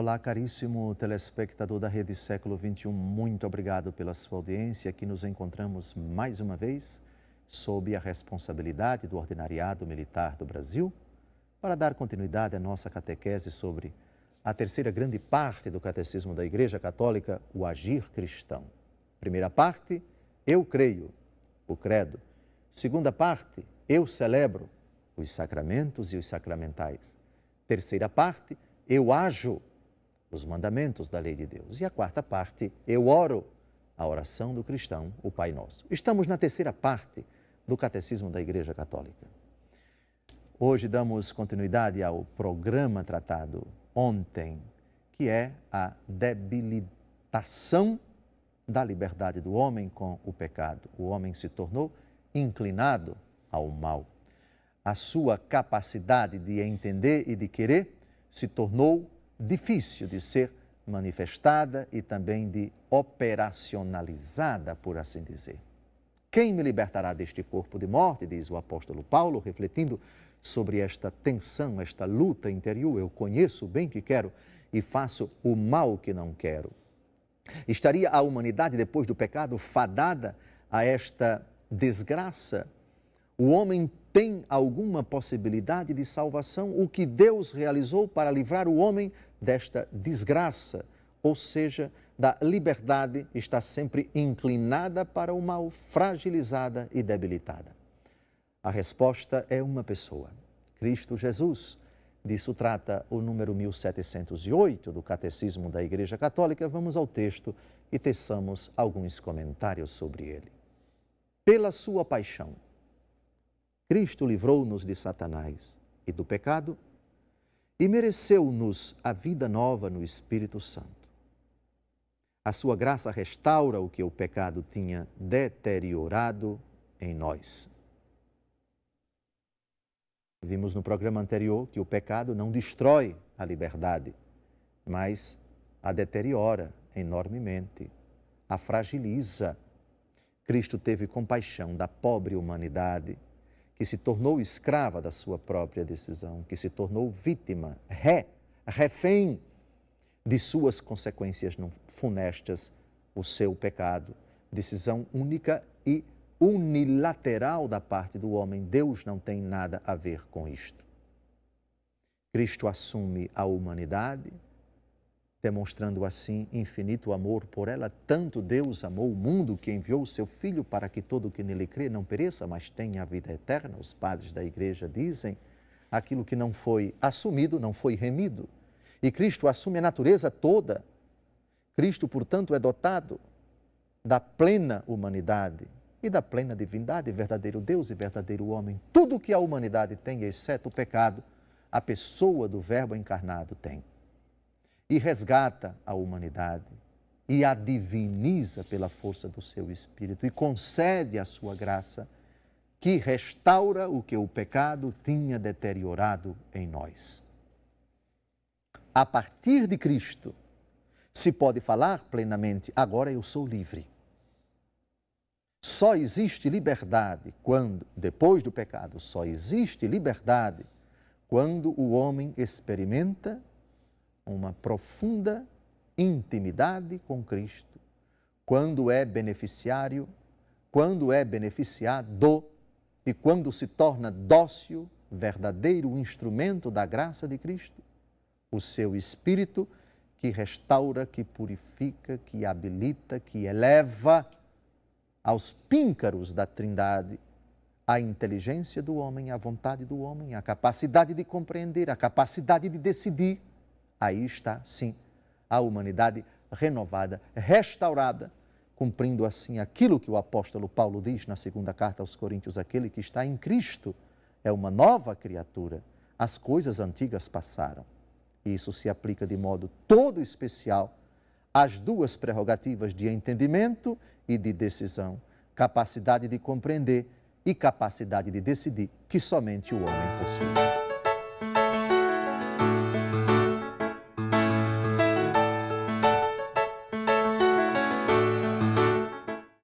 Olá, caríssimo telespectador da Rede Século XXI, muito obrigado pela sua audiência. Aqui nos encontramos mais uma vez sob a responsabilidade do Ordinariado Militar do Brasil para dar continuidade à nossa catequese sobre a terceira grande parte do Catecismo da Igreja Católica, o agir cristão. Primeira parte, eu creio, o credo. Segunda parte, eu celebro, os sacramentos e os sacramentais. Terceira parte, eu ajo, os mandamentos da lei de Deus. E a quarta parte, eu oro, a oração do cristão, o Pai Nosso. Estamos na terceira parte do Catecismo da Igreja Católica. Hoje damos continuidade ao programa tratado ontem, que é a debilitação da liberdade do homem com o pecado. O homem se tornou inclinado ao mal. A sua capacidade de entender e de querer se tornou difícil de ser manifestada e também de operacionalizada, por assim dizer. Quem me libertará deste corpo de morte, diz o apóstolo Paulo, refletindo sobre esta tensão, esta luta interior. Eu conheço o bem que quero e faço o mal que não quero. Estaria a humanidade, depois do pecado, fadada a esta desgraça? O homem tem alguma possibilidade de salvação? O que Deus realizou para livrar o homem desta desgraça, ou seja, da liberdade, está sempre inclinada para o mal, fragilizada e debilitada? A resposta é uma pessoa, Cristo Jesus. Disso trata o número 1708 do Catecismo da Igreja Católica. Vamos ao texto e teçamos alguns comentários sobre ele. Pela sua paixão, Cristo livrou-nos de Satanás e do pecado e mereceu-nos a vida nova no Espírito Santo. A sua graça restaura o que o pecado tinha deteriorado em nós. Vimos no programa anterior que o pecado não destrói a liberdade, mas a deteriora enormemente, a fragiliza. Cristo teve compaixão da pobre humanidade, que se tornou escrava da sua própria decisão, que se tornou vítima, refém de suas consequências funestas, o seu pecado, decisão única e unilateral da parte do homem. Deus não tem nada a ver com isto. Cristo assume a humanidade, demonstrando assim infinito amor por ela. Tanto Deus amou o mundo que enviou o seu Filho para que todo o que nele crê não pereça, mas tenha a vida eterna. Os padres da igreja dizem aquilo que não foi assumido, não foi remido. E Cristo assume a natureza toda. Cristo, portanto, é dotado da plena humanidade e da plena divindade, verdadeiro Deus e verdadeiro homem. Tudo o que a humanidade tem, exceto o pecado, a pessoa do Verbo encarnado tem. E resgata a humanidade e a diviniza pela força do seu Espírito e concede a sua graça que restaura o que o pecado tinha deteriorado em nós. A partir de Cristo, se pode falar plenamente, agora eu sou livre. Só existe liberdade quando, depois do pecado, só existe liberdade quando o homem experimenta uma profunda intimidade com Cristo, quando é beneficiário, quando é beneficiado e quando se torna dócil, verdadeiro instrumento da graça de Cristo, o seu Espírito que restaura, que purifica, que habilita, que eleva aos píncaros da Trindade a inteligência do homem, a vontade do homem, a capacidade de compreender, a capacidade de decidir. Aí está, sim, a humanidade renovada, restaurada, cumprindo assim aquilo que o apóstolo Paulo diz na segunda carta aos Coríntios: aquele que está em Cristo é uma nova criatura, as coisas antigas passaram. E isso se aplica de modo todo especial às duas prerrogativas de entendimento e de decisão, capacidade de compreender e capacidade de decidir, que somente o homem possui.